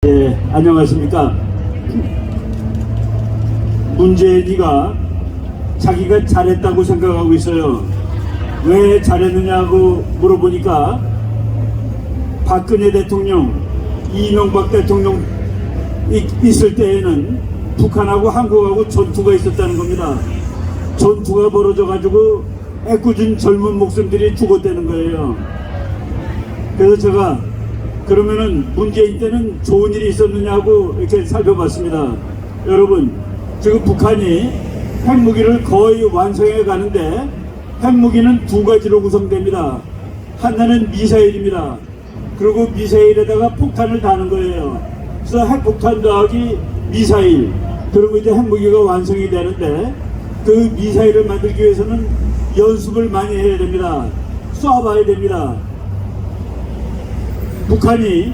네, 안녕하십니까. 문재인이가 자기가 잘했다고 생각하고 있어요. 왜 잘했느냐고 물어보니까 박근혜 대통령, 이명박 대통령 있을 때에는 북한하고 한국하고 전투가 있었다는 겁니다. 전투가 벌어져 가지고 애꿎은 젊은 목숨들이 죽었다는 거예요. 그래서 제가 그러면은 문재인 때는 좋은 일이 있었느냐고 이렇게 살펴봤습니다. 여러분, 지금 북한이 핵무기를 거의 완성해 가는데 핵무기는 두 가지로 구성됩니다. 하나는 미사일입니다. 그리고 미사일에다가 폭탄을 다는 거예요. 그래서 핵폭탄 더하기 미사일, 그리고 이제 핵무기가 완성이 되는데 그 미사일을 만들기 위해서는 연습을 많이 해야 됩니다. 쏴봐야 됩니다. 북한이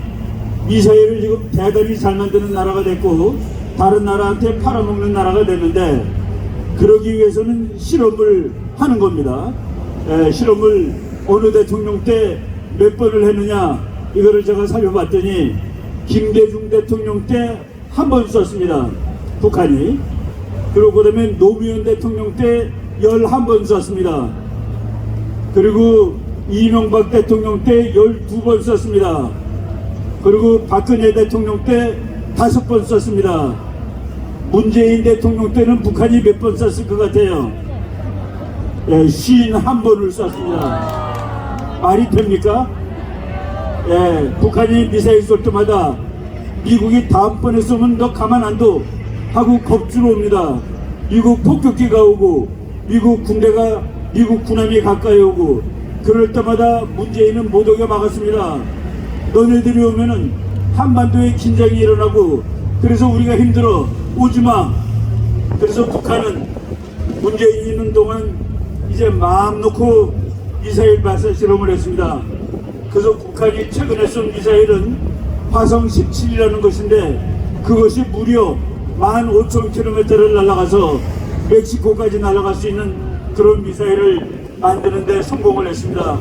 미사일을 지금 대단히 잘 만드는 나라가 됐고 다른 나라한테 팔아먹는 나라가 됐는데, 그러기 위해서는 실험을 하는 겁니다. 실험을 어느 대통령 때 몇 번을 했느냐, 이거를 제가 살펴봤더니 김대중 대통령 때 한 번 썼습니다, 북한이. 그리고 그 다음에 노무현 대통령 때 11번 썼습니다. 그리고 이명박 대통령 때 12번 썼습니다. 그리고 박근혜 대통령 때 5번 썼습니다. 문재인 대통령 때는 북한이 몇 번 썼을 것 같아요? 51번을 썼습니다. 말이 됩니까? 북한이 미사일 쏠 때마다 미국이 다음번에 쏘면 너 가만 안 둬 하고 겁주러 옵니다. 미국 폭격기가 오고 미국 군대가, 미국 군함이 가까이 오고, 그럴 때마다 문재인은 못 오게 막았습니다. 너네들이 오면은 한반도에 긴장이 일어나고, 그래서 우리가 힘들어, 오지마. 그래서 북한은 문재인이 있는 동안 이제 마음 놓고 미사일 발사 실험을 했습니다. 그래서 북한이 최근에 쏜 미사일은 화성 17이라는 것인데, 그것이 무려 15,000km를 날아가서 멕시코까지 날아갈 수 있는 그런 미사일을 만드는 데 성공을 했습니다.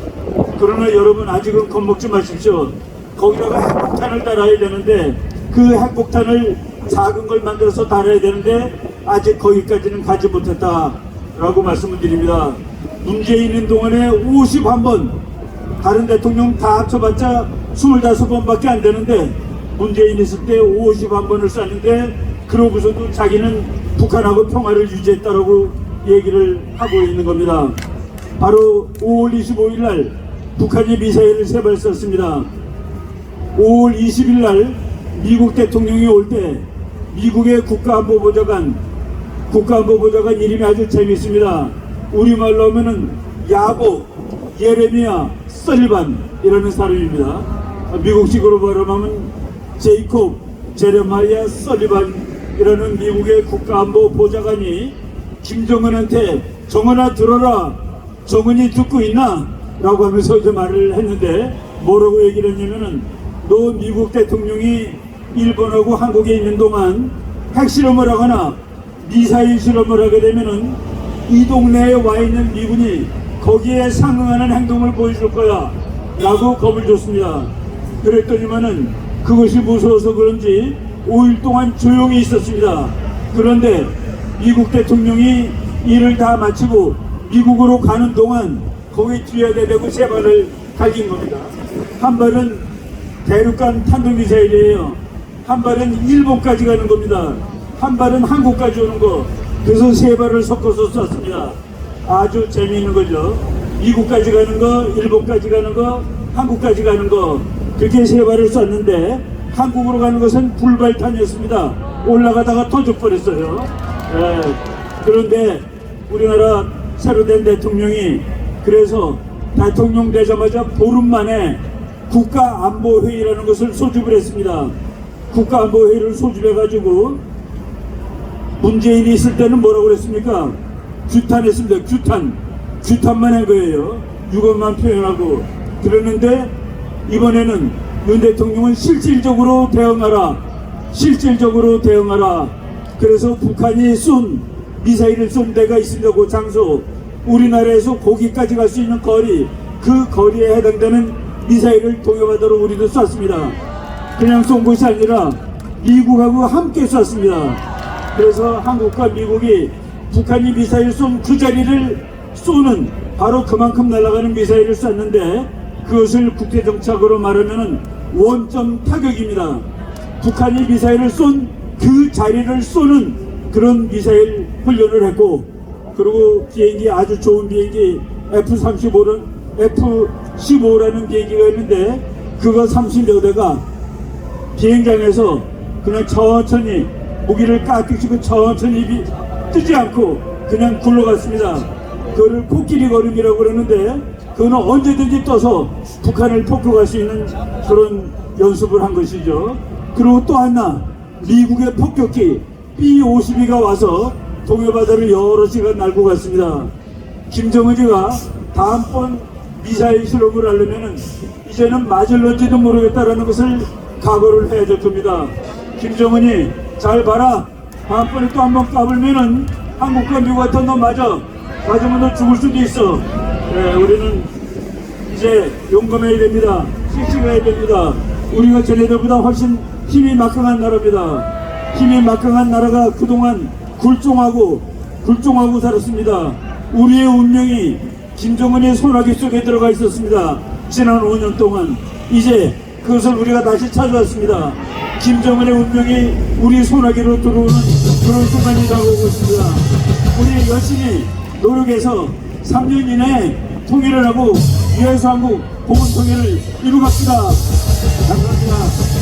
그러나 여러분, 아직은 겁먹지 마십시오. 거기다가 핵폭탄을 달아야 되는데, 그 핵폭탄을 작은 걸 만들어서 달아야 되는데 아직 거기까지는 가지 못했다라고 말씀을 드립니다. 문재인 있는 동안에 51번, 다른 대통령 다 합쳐봤자 25번밖에 안 되는데 문재인 있을 때 51번을 쐈는데, 그러고서도 자기는 북한하고 평화를 유지했다라고 얘기를 하고 있는 겁니다. 바로 5월 25일 날 북한이 미사일을 3발 쐈습니다. 5월 20일 날 미국 대통령이 올 때 미국의 국가안보보좌관 이름이 아주 재밌습니다. 우리말로 하면은 야곱 예레미야 설리반이라는 사람입니다. 미국식으로 발음하면 제이콥 제레마이아 설리반이라는 미국의 국가안보보좌관이 김정은한테 정은아 들어라, 정은이 듣고 있나? 라고 하면서 이제 말을 했는데, 뭐라고 얘기를 했냐면은, 너 미국 대통령이 일본하고 한국에 있는 동안 핵실험을 하거나 미사일 실험을 하게 되면은 이 동네에 와 있는 미군이 거기에 상응하는 행동을 보여줄 거야 라고 겁을 줬습니다. 그랬더니만은 그것이 무서워서 그런지 5일 동안 조용히 있었습니다. 그런데 미국 대통령이 일을 다 마치고 미국으로 가는 동안 거기 뒤에 대고 3발을 갈긴 겁니다. 한 발은 대륙간 탄도미사일이에요. 한 발은 일본까지 가는 겁니다. 한 발은 한국까지 오는 거. 그래서 3발을 섞어서 쐈습니다. 아주 재미있는 거죠. 미국까지 가는 거, 일본까지 가는 거, 한국까지 가는 거, 그렇게 3발을 쐈는데 한국으로 가는 것은 불발탄이었습니다. 올라가다가 터져버렸어요. 그런데 우리나라 새로 된 대통령이 그래서 대통령 되자마자 보름 만에 국가안보회의라는 것을 소집을 했습니다. 국가안보회의를 소집해가지고 문재인이 있을 때는 뭐라고 그랬습니까? 규탄했습니다. 규탄만 한 거예요. 유감만 표현하고. 그랬는데 이번에는 윤 대통령은 실질적으로 대응하라. 그래서 북한이 쏜 미사일을 쏜 데가 있습니다. 그 장소, 우리나라에서 거기까지 갈 수 있는 거리, 그 거리에 해당되는 미사일을 동요하도록 우리도 쐈습니다. 그냥 쏜 것이 아니라 미국하고 함께 쐈습니다. 그래서 한국과 미국이 북한이 미사일 쏜 그 자리를 쏘는 바로 그만큼 날아가는 미사일을 쐈는데 그것을 국제정착으로 말하면 원점 타격입니다. 북한이 미사일을 쏜 그 자리를 쏘는 그런 미사일 훈련을 했고, 그리고 비행기 아주 좋은 비행기 F-15라는 비행기가 있는데 그거 30여 대가 비행장에서 그냥 천천히 무기를 깍둑 치고 천천히 뜨지 않고 그냥 굴러갔습니다. 그거를 코끼리 걸음이라고 그러는데 그거는 언제든지 떠서 북한을 폭격할 수 있는 그런 연습을 한 것이죠. 그리고 또 하나, 미국의 폭격기 B-52가 와서 동해바다를 여러 시간 날고 갔습니다. 김정은이가 다음번 미사일 실험을 하려면 이제는 맞을런지도 모르겠다라는 것을 각오를 해야 될 겁니다. 김정은이 잘 봐라, 다음번에 또 한번 까불면은 한국과 미국한테 너 맞으면 너 죽을 수도 있어. 네, 우리는 이제 용감해야 됩니다. 씩씩해야 됩니다. 우리가 쟤네들보다 훨씬 힘이 막강한 나라입니다. 힘이 막강한 나라가 그동안 굴종하고 살았습니다. 우리의 운명이 김정은의 손아귀 속에 들어가 있었습니다. 지난 5년 동안. 이제 그것을 우리가 다시 찾아왔습니다. 김정은의 운명이 우리 손아귀로 들어오는 그런 순간이 다가오고 있습니다. 우리 열심히 노력해서 3년 이내에 통일을 하고 유해수 한국 보건 통일을 이루갑시다. 감사합니다.